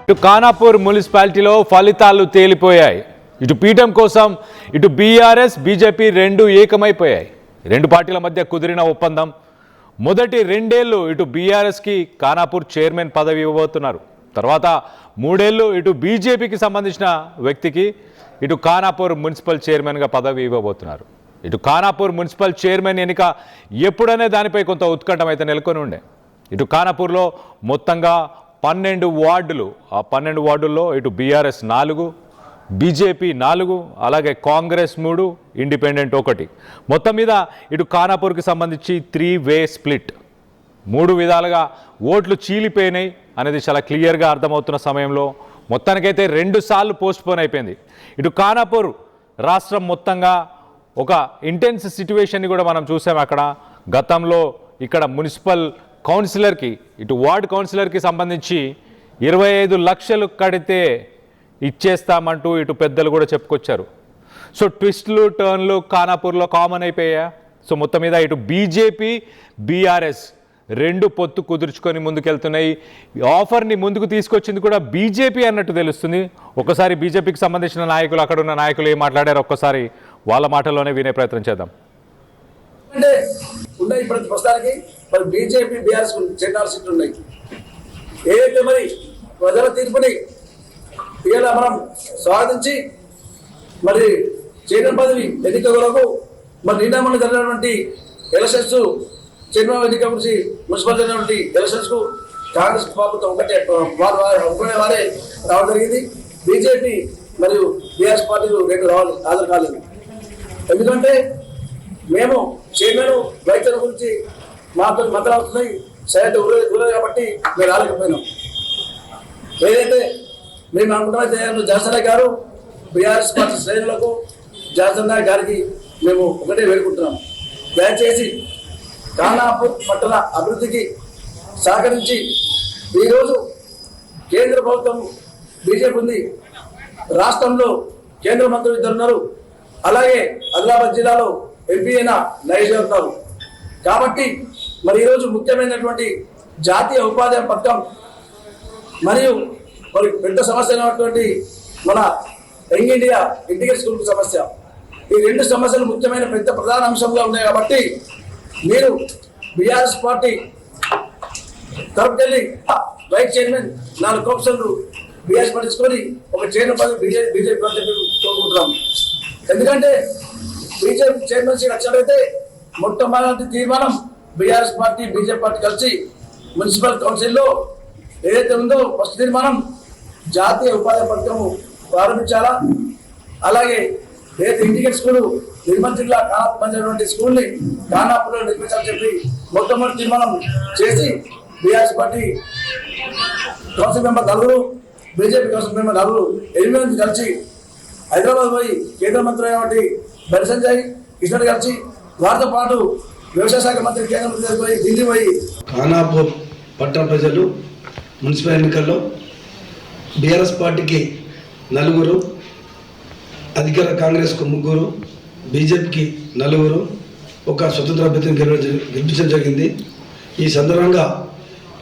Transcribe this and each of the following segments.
ఇటు ఖానాపూర్ మున్సిపాలిటీలో ఫలితాలు తేలిపోయాయి. ఇటు పీఠం కోసం ఇటు బీఆర్ఎస్ బీజేపీ రెండు ఏకమైపోయాయి. రెండు పార్టీల మధ్య కుదిరిన ఒప్పందం. మొదటి రెండేళ్లు ఇటు బీఆర్ఎస్కి ఖానాపూర్ చైర్మన్ పదవి ఇవ్వబోతున్నారు. తర్వాత 3 ఏళ్ళు ఇటు బీజేపీకి సంబంధించిన వ్యక్తికి ఇటు ఖానాపూర్ మున్సిపల్ చైర్మన్గా పదవి ఇవ్వబోతున్నారు. ఇటు ఖానాపూర్ మున్సిపల్ చైర్మన్ ఎన్నిక ఎప్పుడనే దానిపై కొంత ఉత్కంఠం అయితే నెలకొని ఉండే. ఇటు ఖానాపూర్లో మొత్తంగా 12 వార్డులు. ఆ 12 వార్డుల్లో ఇటు బీఆర్ఎస్ 4, బీజేపీ 4, అలాగే కాంగ్రెస్ 3, ఇండిపెండెంట్ 1. మొత్తం మీద ఇటు ఖానాపూర్కి సంబంధించి 3-వే స్ప్లిట్. 3 విధాలుగా ఓట్లు చీలిపోయినాయి అనేది చాలా క్లియర్గా అర్థమవుతున్న సమయంలో మొత్తానికైతే 2 సార్లు పోస్ట్పోన్ అయిపోయింది. ఇటు ఖానాపూర్ రాష్ట్రం మొత్తంగా ఒక ఇంటెన్స్ సిట్యువేషన్ని కూడా మనం చూసాం. అక్కడ గతంలో ఇక్కడ మున్సిపల్ కౌన్సిలర్కి ఇటు వార్డు కౌన్సిలర్కి సంబంధించి 25 లక్షలు కడితే ఇచ్చేస్తామంటూ ఇటు పెద్దలు కూడా చెప్పుకొచ్చారు. సో ట్విస్ట్లు టర్న్లు ఖానాపూర్లో కామన్ అయిపోయా. సో మొత్తం మీద ఇటు బీజేపీ బీఆర్ఎస్ రెండు పొత్తు కుదుర్చుకొని ముందుకెళ్తున్నాయి. ఆఫర్ని ముందుకు తీసుకొచ్చింది కూడా బీజేపీ అన్నట్టు తెలుస్తుంది. ఒకసారి బీజేపీకి సంబంధించిన నాయకులు, అక్కడ ఉన్న నాయకులు ఏం మాట్లాడారు ఒక్కసారి వాళ్ళ మాటల్లోనే వినే ప్రయత్నం చేద్దాం. అంటే ఉన్నాయి ప్రస్తుతానికి మరి బీజేపీ బీఆర్ఎస్ చెందాల్సి ఉన్నాయి. ఏదైతే మరి ప్రజల తీర్పుని ఇలా మనం స్వాగతించి మరి చైర్మన్ పదవి ఎన్నిక కొరకు మరి నిన్న మొన్న జరిగినటువంటి ఎలక్షన్స్ చైర్మన్ ఎన్నిక గురించి మున్సిపల్ జరిగినటువంటి ఎలక్షన్స్ కు కాంగ్రెస్ ప్రభుత్వం ఒకటే వారే రావడం జరిగింది. బీజేపీ మరియు బీఆర్ఎస్ పార్టీలు రెండు హాజరు కాలేదు. ఎందుకంటే మేము చైర్మన్ రైతుల గురించి మాతో మద్దతవుతున్నాయి సైడ్ ఊరదు కాబట్టి మేము రాలేకపోయినాం. ఏదైతే మేము అనుకుంటున్న జనసేన గారు బీఆర్ఎస్ పార్టీ శ్రేణులకు జనసేన గారికి మేము ఒకటే వేడుకుంటున్నాం. దయచేసి ఖానాపూర్ పట్టణ అభివృద్ధికి సహకరించి ఈరోజు కేంద్ర ప్రభుత్వం బీజేపీ ఉంది, రాష్ట్రంలో కేంద్ర మంత్రులు 2 ఉన్నారు, అలాగే ఆదిలాబాద్ జిల్లాలో ఎంపీ అయిన నరేష్ ఉన్నారు. కాబట్టి మరి ఈరోజు ముఖ్యమైనటువంటి జాతీయ ఉపాధి పథకం మరియు మరి పెద్ద సమస్య అయినటువంటి మన యంగ్ ఇండియా ఇంటిగ్రేటెడ్ స్కూల్ సమస్య, ఈ 2 సమస్యలు ముఖ్యమైన పెద్ద ప్రధాన అంశంగా ఉన్నాయి. కాబట్టి మీరు బీఆర్ఎస్ పార్టీ తరపుకెళ్ళి వైస్ చైర్మన్ 4 కౌన్సిలర్లు బీఆర్ఎస్ పార్టీ తీసుకొని ఒక చైర్మన్ పదవి బీజేపీ పార్టీ కోరుకుంటున్నాం. ఎందుకంటే బీజేపీ చైర్మన్ సీట్ వచ్చినట్లయితే మొట్టమొదటి తీర్మానం బీఆర్ఎస్ పార్టీ బీజేపీ పార్టీ కలిసి మున్సిపల్ కౌన్సిల్లో ఏదైతే ఉందో ఫస్ట్ తీర్మానం జాతీయ ఉపాధి పథకం ప్రారంభించాలా, అలాగే ఏదైతే ఇంటిగ్రేటెడ్ స్కూల్ నిర్మల్ జిల్లా ఖానాపూర్ స్కూల్ని ఖానాపూర్లో నిర్మించాలని చెప్పి మొట్టమొదటి తీర్మానం చేసి BRS party council member 4, BJP council member 4, 8 మంది కలిసి హైదరాబాద్ పోయి కేంద్ర మంత్రి అయినటువంటి బండి సంజయ్ కిషన్ కలిసి వారితో పాటు వ్యవసాయ శాఖ మంత్రి కేంద్ర మంత్రి పోయి ఢిల్లీ పోయి ఖానాపూర్ పట్టణ ప్రజలు మున్సిపల్ ఎన్నికల్లో బీఆర్ఎస్ పార్టీకి 4, అధికార కాంగ్రెస్కు 3, బీజేపీకి 4, ఒక స్వతంత్ర అభ్యర్థిని గెలిపించడం జరిగింది. ఈ సందర్భంగా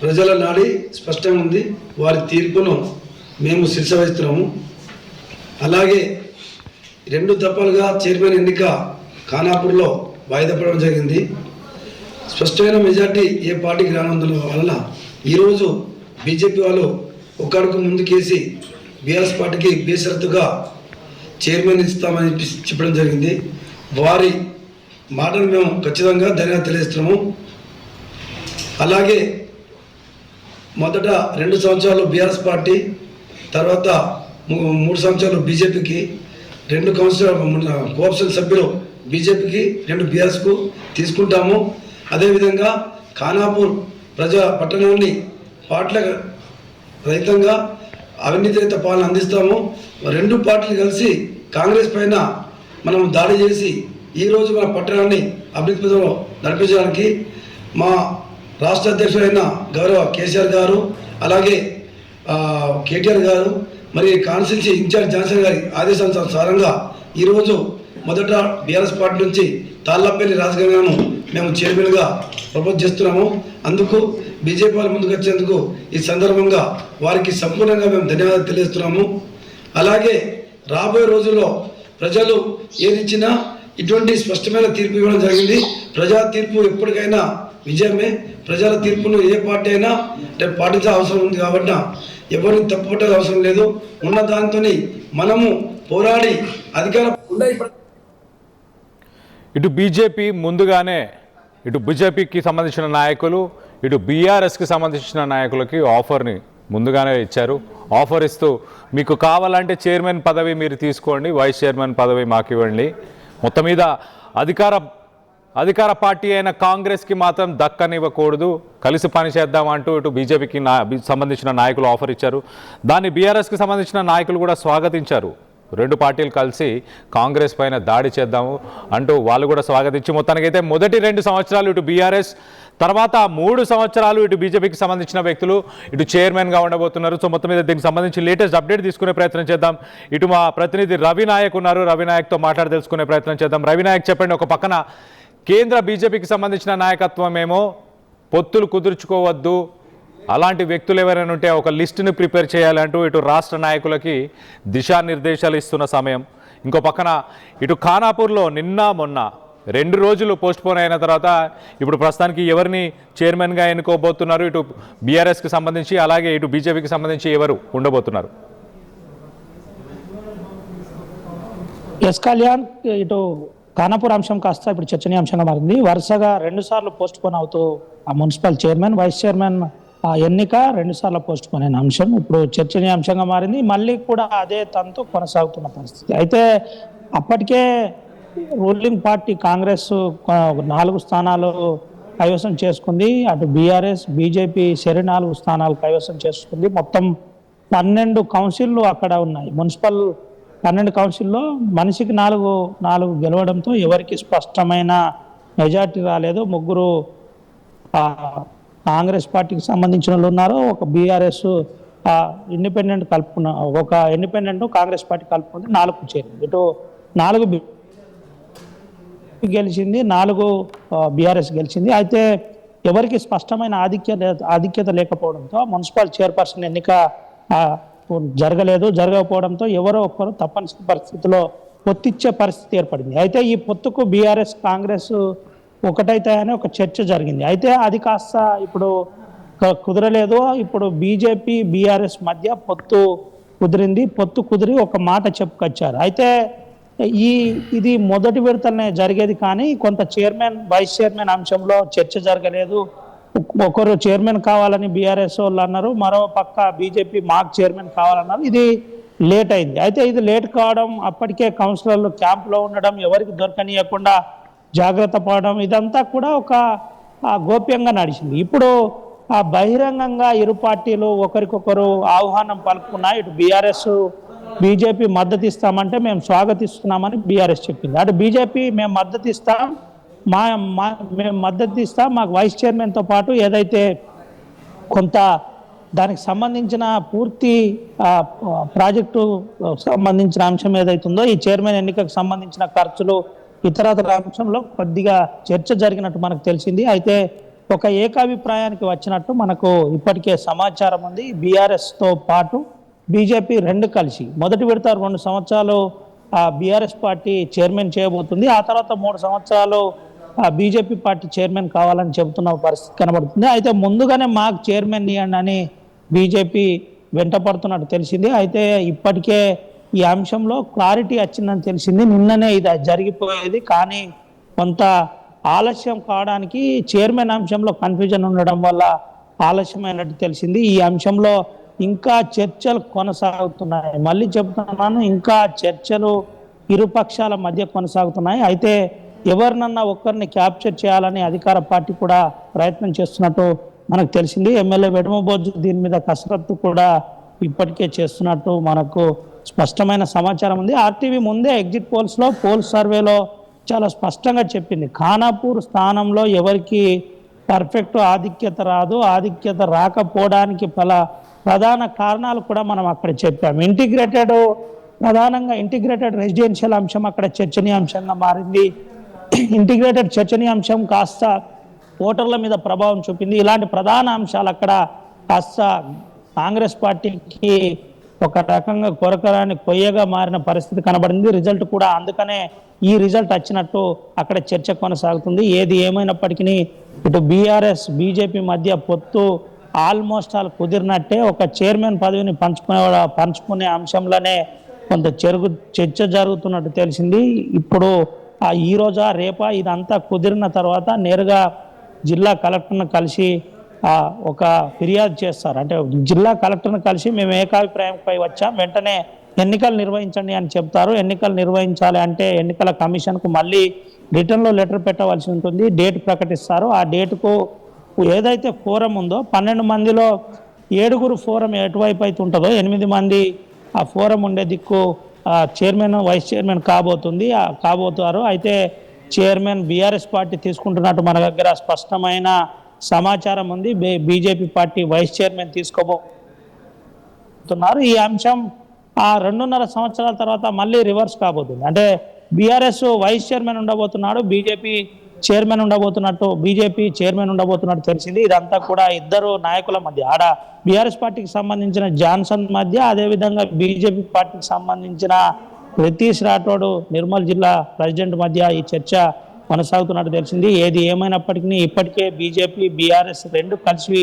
ప్రజల నాడి స్పష్టంగా ఉంది. వారి తీర్పును మేము శిరస వహిస్తున్నాము. అలాగే 2 దఫాలుగా చైర్మన్ ఎన్నిక ఖానాపూర్లో వాయిదా పడడం జరిగింది. స్పష్టమైన మెజార్టీ ఏ పార్టీకి రానందున వలన ఈరోజు బీజేపీ వాళ్ళు ఒక అడుగు ముందుకేసి బీఆర్ఎస్ పార్టీకి బేషరతుగా చైర్మన్ ఇస్తామని చెప్పడం జరిగింది. వారి మాటను మేము ఖచ్చితంగా ధన్యవాదాలు తెలియజేస్తున్నాము. అలాగే మొదట 2 సంవత్సరాలు బీఆర్ఎస్ పార్టీ, తర్వాత 3 సంవత్సరాలు బీజేపీకి, 2 కోఆప్షన్ సభ్యులు బీజేపీకి, 2 బీఆర్ఎస్కు తీసుకుంటాము. అదేవిధంగా ఖానాపూర్ పట్టణాన్ని పార్టీల రహితంగా అవినీతి రహిత పాలన అందిస్తాము. 2 పార్టీలు కలిసి కాంగ్రెస్ పైన మనం దాడి చేసి ఈరోజు మన పట్టణాన్ని అభివృద్ధి పథంలో నడిపించడానికి మా రాష్ట్ర అధ్యక్షుడైన గౌరవ కేసీఆర్ గారు, అలాగే కేటీఆర్ గారు, మరి కాన్స్టిట్యూన్సీ ఇన్ఛార్జ్ జాన్సన్ గారి ఆదేశానుసారంగా ఈరోజు మొదట బీఆర్ఎస్ పార్టీ నుంచి తాళ్ళపల్లి రాజకీయాలను మేము చైర్మన్గా ప్రపోజ్ చేస్తున్నాము. అందుకు బీజేపీ వాళ్ళు ముందుకు వచ్చేందుకు ఈ సందర్భంగా వారికి సంపూర్ణంగా మేము ధన్యవాదాలు తెలియజేస్తున్నాము. అలాగే రాబోయే రోజుల్లో ప్రజలు ఏదిచ్చినా ఇటువంటి స్పష్టమైన తీర్పు ఇవ్వడం జరిగింది. ప్రజా తీర్పు ఎప్పటికైనా విజయమే. ప్రజల తీర్పును ఏ పార్టీ అయినా పాటించే అవసరం ఉంది కాబట్టి ఎవరిని తప్పుపట్టే అవసరం లేదు. ఉన్న దాంతో మనము పోరాడి అధికారం ఇటు బీజేపీ ముందుగానే ఇటు బీజేపీకి సంబంధించిన నాయకులు ఇటు బీఆర్ఎస్కి సంబంధించిన నాయకులకి ఆఫర్ని ముందుగానే ఇచ్చారు. ఆఫర్ ఇస్తూ మీకు కావాలంటే చైర్మన్ పదవి మీరు తీసుకోండి, వైస్ చైర్మన్ పదవి మాకు ఇవ్వండి, మొత్తం మీద అధికార పార్టీ అయిన కాంగ్రెస్కి మాత్రం దక్కనివ్వకూడదు, కలిసి పనిచేద్దాం అంటూ ఇటు బీజేపీకి సంబంధించిన నాయకులు ఆఫర్ ఇచ్చారు. దాన్ని బీఆర్ఎస్కి సంబంధించిన నాయకులు కూడా స్వాగతించారు. రెండు పార్టీలు కలిసి కాంగ్రెస్ పైన దాడి చేద్దాము అంటూ వాళ్ళు కూడా స్వాగతించి మొత్తానికైతే మొదటి 2 సంవత్సరాలు ఇటు బీఆర్ఎస్, తర్వాత 3 సంవత్సరాలు ఇటు బీజేపీకి సంబంధించిన వ్యక్తులు ఇటు చైర్మన్గా ఉండబోతున్నారు. సో మొత్తం మీద దీనికి సంబంధించి లేటెస్ట్ అప్డేట్ తీసుకునే ప్రయత్నం చేద్దాం. ఇటు మా ప్రతినిధి రవి నాయక్ ఉన్నారు, రవి నాయక్తో మాట్లాడి తెలుసుకునే ప్రయత్నం చేద్దాం. రవి నాయక్ చెప్పండి, ఒక పక్కన కేంద్ర బీజేపీకి సంబంధించిన నాయకత్వం ఏమో పొత్తులు కుదుర్చుకోవద్దు, అలాంటి వ్యక్తులు ఎవరైనా ఉంటే ఒక లిస్టుని ప్రిపేర్ చేయాలంటూ ఇటు రాష్ట్ర నాయకులకి దిశానిర్దేశాలు ఇస్తున్న సమయం. ఇంకో పక్కన ఇటు ఖానాపూర్లో నిన్న మొన్న 2 రోజులు పోస్ట్పోన్ అయిన తర్వాత ఇప్పుడు ప్రస్తుతానికి ఎవరిని చైర్మన్గా ఎన్నుకోబోతున్నారు, ఇటు బీఆర్ఎస్కి సంబంధించి అలాగే ఇటు బీజేపీకి సంబంధించి ఎవరు ఉండబోతున్నారు? ఎస్ కళ్యాణ్, ఇటు ఖానాపూర్ అంశం కాస్త ఇప్పుడు చర్చనీయాంశంగా మారింది. వరుసగా 2 సార్లు పోస్ట్ పోన్ అవుతూ ఆ మున్సిపల్ చైర్మన్, వైస్ చైర్మన్ ఎన్నిక 2 సార్లు పోస్ట్ పోన్ అయిన అంశం ఇప్పుడు చర్చనీయాంశంగా మారింది. మళ్ళీ కూడా అదే తంతు కొనసాగుతున్న పరిస్థితి. అయితే అప్పటికే రూలింగ్ పార్టీ కాంగ్రెస్ 4 స్థానాలు కైవసం చేసుకుంది. అటు బీఆర్ఎస్, బీజేపీ 4 స్థానాలు కైవసం చేసుకుంది. మొత్తం 12 కౌన్సిళ్ళు అక్కడ ఉన్నాయి. మున్సిపల్ 12 కౌన్సిల్లో మనిషికి 4 గెలవడంతో ఎవరికి స్పష్టమైన మెజార్టీ రాలేదు. 3 కాంగ్రెస్ పార్టీకి సంబంధించిన వాళ్ళు ఉన్నారు, ఒక బీఆర్ఎస్ ఇండిపెండెంట్ కలుపుకున్న, ఒక ఇండిపెండెంట్ కాంగ్రెస్ పార్టీ కలుపుకుంటే 4 చేరింది. ఇటు 4 గెలిచింది, 4 బీఆర్ఎస్ గెలిచింది. అయితే ఎవరికి స్పష్టమైన ఆధిక్యత లేకపోవడంతో మున్సిపల్ చైర్పర్సన్ ఎన్నిక జరగకపోవడంతో ఎవరో ఒక్కరు తప్పనిసరి పరిస్థితిలో పొత్తిచ్చే పరిస్థితి ఏర్పడింది. అయితే ఈ పొత్తుకు బీఆర్ఎస్ కాంగ్రెస్ ఒకటైతాయని ఒక చర్చ జరిగింది. అయితే అది కాస్త ఇప్పుడు కుదరలేదు. ఇప్పుడు బీజేపీ బీఆర్ఎస్ మధ్య పొత్తు కుదిరింది. పొత్తు కుదిరి ఒక మాట చెప్పుకొచ్చారు. అయితే ఇది మొదటి విడతలనే జరిగేది, కానీ కొంత చైర్మన్ వైస్ చైర్మన్ అంశంలో చర్చ జరగలేదు. ఒకరు చైర్మన్ కావాలని బీఆర్ఎస్ వాళ్ళు అన్నారు, మరో పక్క బీజేపీ మాకు చైర్మన్ కావాలన్నారు. ఇది లేట్ అయింది. అయితే ఇది లేట్ కావడం, అప్పటికే కౌన్సిలర్లు క్యాంప్లో ఉండడం, ఎవరికి దొరకనీయకుండా జాగ్రత్త పడడం, ఇదంతా కూడా ఒక గోప్యంగా నడిచింది. ఇప్పుడు బహిరంగంగా ఇరు పార్టీలు ఒకరికొకరు ఆహ్వానం పలుకున్నాయి. ఇటు బీఆర్ఎస్ బీజేపీ మద్దతు ఇస్తామంటే మేము స్వాగతిస్తున్నామని బీఆర్ఎస్ చెప్పింది. అటు బీజేపీ మేము మద్దతు ఇస్తాం, మేము మద్దతు ఇస్తాం, మాకు వైస్ చైర్మన్తో పాటు ఏదైతే కొంత దానికి సంబంధించిన పూర్తి ప్రాజెక్టు సంబంధించిన అంశం ఏదైతుందో ఈ చైర్మన్ ఎన్నికకు సంబంధించిన ఖర్చులు ఇతరతర అంశంలో కొద్దిగా చర్చ జరిగినట్టు మనకు తెలిసింది. అయితే ఒక ఏకాభిప్రాయానికి వచ్చినట్టు మనకు ఇప్పటికే సమాచారం ఉంది. బీఆర్ఎస్తో పాటు బీజేపీ 2 కలిసి మొదటి విడత 2 సంవత్సరాలు బీఆర్ఎస్ పార్టీ చైర్మన్ చేయబోతుంది. ఆ తర్వాత 3 సంవత్సరాలు బీజేపీ పార్టీ చైర్మన్ కావాలని చెబుతున్న పరిస్థితి కనబడుతుంది. అయితే ముందుగానే మాకు చైర్మన్ ఇవ్వండి అని బీజేపీ వెంటపడుతున్నట్టు తెలిసింది. అయితే ఇప్పటికే ఈ అంశంలో క్లారిటీ వచ్చిందని తెలిసింది. నిన్ననే ఇది జరిగిపోయేది, కానీ కొంత ఆలస్యం కావడానికి చైర్మన్ అంశంలో కన్ఫ్యూజన్ ఉండడం వల్ల ఆలస్యమైనట్టు తెలిసింది. ఈ అంశంలో ఇంకా చర్చలు కొనసాగుతున్నాయి. మళ్ళీ చెబుతున్నాను, ఇంకా చర్చలు ఇరు పక్షాల మధ్య కొనసాగుతున్నాయి. అయితే ఎవరినన్నా ఒక్కరిని క్యాప్చర్ చేయాలని అధికార పార్టీ కూడా ప్రయత్నం చేస్తున్నట్టు మనకు తెలిసింది. ఎమ్మెల్యే వెడమబోజు దీని మీద కసరత్తు కూడా ఇప్పటికే చేస్తున్నట్టు మనకు స్పష్టమైన సమాచారం ఉంది. ఆర్టీవీ ముందే ఎగ్జిట్ పోల్స్లో పోల్ సర్వేలో చాలా స్పష్టంగా చెప్పింది, ఖానాపూర్ స్థానంలో ఎవరికి పర్ఫెక్ట్ ఆధిక్యత రాదు. ఆధిక్యత రాకపోవడానికి ప్రధాన కారణాలు కూడా మనం అక్కడ చెప్పాము. ప్రధానంగా ఇంటిగ్రేటెడ్ రెసిడెన్షియల్ అంశం అక్కడ చర్చనీయాంశంగా మారింది. ఇంటిగ్రేటెడ్ చర్చనీయాంశం కాస్త ఓటర్ల మీద ప్రభావం చూపింది. ఇలాంటి ప్రధాన అంశాలు అక్కడ కాస్త కాంగ్రెస్ పార్టీకి ఒక రకంగా కొరకరాని కొయ్యగా మారిన పరిస్థితి కనబడింది. రిజల్ట్ కూడా అందుకనే ఈ రిజల్ట్ వచ్చినట్టు అక్కడ చర్చ కొనసాగుతుంది. ఏది ఏమైనప్పటికీ ఇటు బీఆర్ఎస్ బీజేపీ మధ్య పొత్తు ఆల్మోస్ట్ ఆల్ కుదిరినట్టే. ఒక చైర్మన్ పదవిని పంచుకునే అంశంలోనే కొంత చర్చ జరుగుతున్నట్టు తెలిసింది. ఇప్పుడు ఈ రోజా రేపా ఇదంతా కుదిరిన తర్వాత నేరుగా జిల్లా కలెక్టర్ను కలిసి ఒక ఫిర్యాదు చేస్తారు. అంటే జిల్లా కలెక్టర్ను కలిసి మేము ఏకాభిప్రాయంపై వచ్చాం, వెంటనే ఎన్నికలు నిర్వహించండి అని చెప్తారు. ఎన్నికలు నిర్వహించాలి అంటే ఎన్నికల కమిషన్కు మళ్ళీ రిటర్న్లో లెటర్ పెట్టవలసి ఉంటుంది. డేట్ ప్రకటిస్తారు. ఆ డేటుకు ఏదైతే ఫోరం ఉందో 12 మందిలో 7 ఫోరం ఎటువైపు అయితే ఉంటుందో 8 మంది ఆ ఫోరం ఉండే దిక్కు చైర్మన్ వైస్ చైర్మన్ కాబోతారు. అయితే చైర్మన్ బీఆర్ఎస్ పార్టీ తీసుకుంటున్నట్టు మన దగ్గర స్పష్టమైన సమాచారం ఉంది. బీజేపీ పార్టీ వైస్ చైర్మన్ తీసుకోబోతున్నారు. ఈ అంశం 2.5 సంవత్సరాల తర్వాత మళ్ళీ రివర్స్ కాబోతుంది. అంటే బీఆర్ఎస్ వైస్ చైర్మన్ ఉండబోతున్నాడు, బీజేపీ చైర్మన్ ఉండబోతున్నట్టు తెలిసింది. ఇదంతా కూడా ఇద్దరు నాయకుల మధ్య, ఆడ బీఆర్ఎస్ పార్టీకి సంబంధించిన జాన్సన్ మధ్య, అదేవిధంగా బీజేపీ పార్టీకి సంబంధించిన రితీష్ రాఠోడ్ నిర్మల్ జిల్లా ప్రెసిడెంట్ మధ్య ఈ చర్చ కొనసాగుతున్నట్టు తెలిసింది. ఏది ఏమైనప్పటికీ ఇప్పటికే బీజేపీ బీఆర్ఎస్ రెండు కలిసి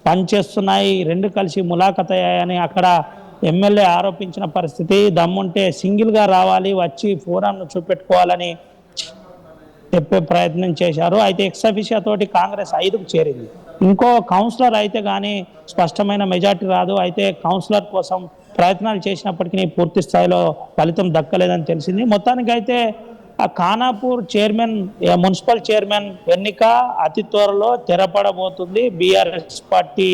పనిచేస్తున్నాయి, రెండు కలిసి ములాఖత్ అయ్యాయని అక్కడ ఎమ్మెల్యే ఆరోపించిన పరిస్థితి. దమ్ముంటే సింగిల్గా రావాలి, వచ్చి ఫోరంను చూపెట్టుకోవాలని చెప్పే ప్రయత్నం చేశారు. అయితే ఎక్సఫిషియా తోటి కాంగ్రెస్ 5కు చేరింది. ఇంకో కౌన్సిలర్ అయితే కానీ స్పష్టమైన మెజార్టీ రాదు. అయితే కౌన్సిలర్ కోసం ప్రయత్నాలు చేసినప్పటికీ పూర్తి స్థాయిలో ఫలితం దక్కలేదని తెలిసింది. మొత్తానికి అయితే ఆ ఖానాపూర్ మున్సిపల్ చైర్మన్ ఎన్నిక అతి త్వరలో తెరపడబోతుంది. బీఆర్ఎస్ పార్టీ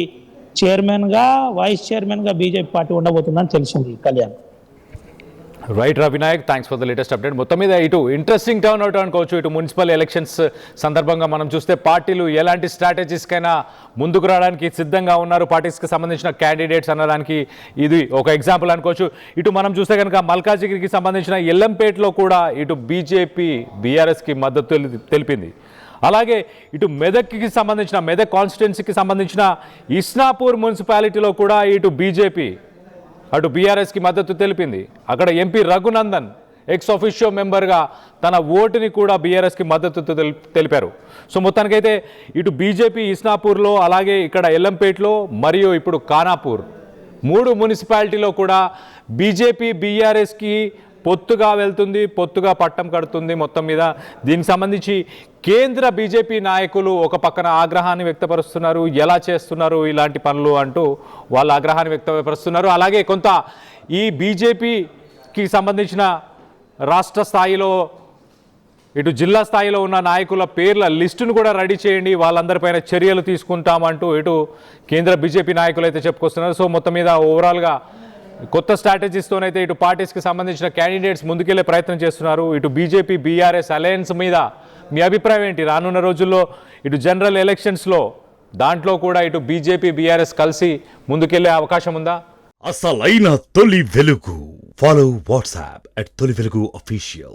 చైర్మన్గా వైస్ చైర్మన్గా బీజేపీ పార్టీ ఉండబోతుందని తెలిసింది. కళ్యాణ్. రైట్ రా Vinayak, thanks for the latest update. మొత్తం మీద ఇటు ఇంట్రెస్టింగ్ టర్న్ అవుట్ అనుకోవచ్చు. ఇటు మున్సిపల్ ఎలక్షన్స్ సందర్భంగా మనం చూస్తే పార్టీలు ఎలాంటి స్ట్రాటజీస్కైనా ముందుకు రావడానికి సిద్ధంగా ఉన్నారు. పార్టీస్కి సంబంధించిన క్యాండిడేట్స్ అనడానికి ఇది ఒక ఎగ్జాంపుల్ అనుకోవచ్చు. ఇటు మనం చూస్తే కనుక మల్కాజిగిరికి సంబంధించిన ఎల్లంపేటలో కూడా ఇటు బీజేపీ బీఆర్ఎస్కి మద్దతు తెలిపింది. అలాగే ఇటు మెదక్కి సంబంధించిన మెదక్ కాన్స్టిట్యున్సీకి సంబంధించిన ఇస్నాపూర్ మున్సిపాలిటీలో కూడా ఇటు బీజేపీ అటు బీఆర్ఎస్కి మద్దతు తెలిపింది. అక్కడ ఎంపీ రఘునందన్ ఎక్స్ ఆఫీషియో మెంబర్గా తన ఓటుని కూడా బీఆర్ఎస్కి మద్దతు తెలిపారు. సో మొత్తానికైతే ఇటు బీజేపీ ఇస్నాపూర్లో, అలాగే ఇక్కడ ఎల్లంపేటలో మరియు ఇప్పుడు ఖానాపూర్ 3 మున్సిపాలిటీలో కూడా బీజేపీ బీఆర్ఎస్కి పొత్తుగా వెళ్తుంది, పొత్తుగా పట్టం కడుతుంది. మొత్తం మీద దీనికి సంబంధించి కేంద్ర బీజేపీ నాయకులు ఒక పక్కన ఆగ్రహాన్ని వ్యక్తపరుస్తున్నారు. ఎలా చేస్తున్నారు ఇలాంటి పనులు అంటూ వాళ్ళ ఆగ్రహాన్ని వ్యక్తపరుస్తున్నారు. అలాగే కొంత ఈ బీజేపీకి సంబంధించిన రాష్ట్ర స్థాయిలో ఇటు జిల్లా స్థాయిలో ఉన్న నాయకుల పేర్ల లిస్టును కూడా రెడీ చేయండి, వాళ్ళందరిపైన చర్యలు తీసుకుంటామంటూ ఇటు కేంద్ర బీజేపీ నాయకులు అయితే చెప్పుకొస్తున్నారు. సో మొత్తం మీద ఓవరాల్గా కొత్త స్ట్రాటజీస్తోనైతే ఇటు పార్టీస్కి సంబంధించిన క్యాండిడేట్స్ ముందుకెళ్లే ప్రయత్నం చేస్తున్నారు. ఇటు బీజేపీ బీఆర్ఎస్ అలయన్స్ మీద మీ అభిప్రాయం ఏంటి? రానున్న రోజుల్లో ఇటు జనరల్ ఎలక్షన్స్లో దాంట్లో కూడా ఇటు బీజేపీ బీఆర్ఎస్ కలిసి ముందుకెళ్లే అవకాశం ఉందా? అసలైన తొలి వెలుగు. ఫాలో వాట్సాప్ @తొలి వెలుగు official.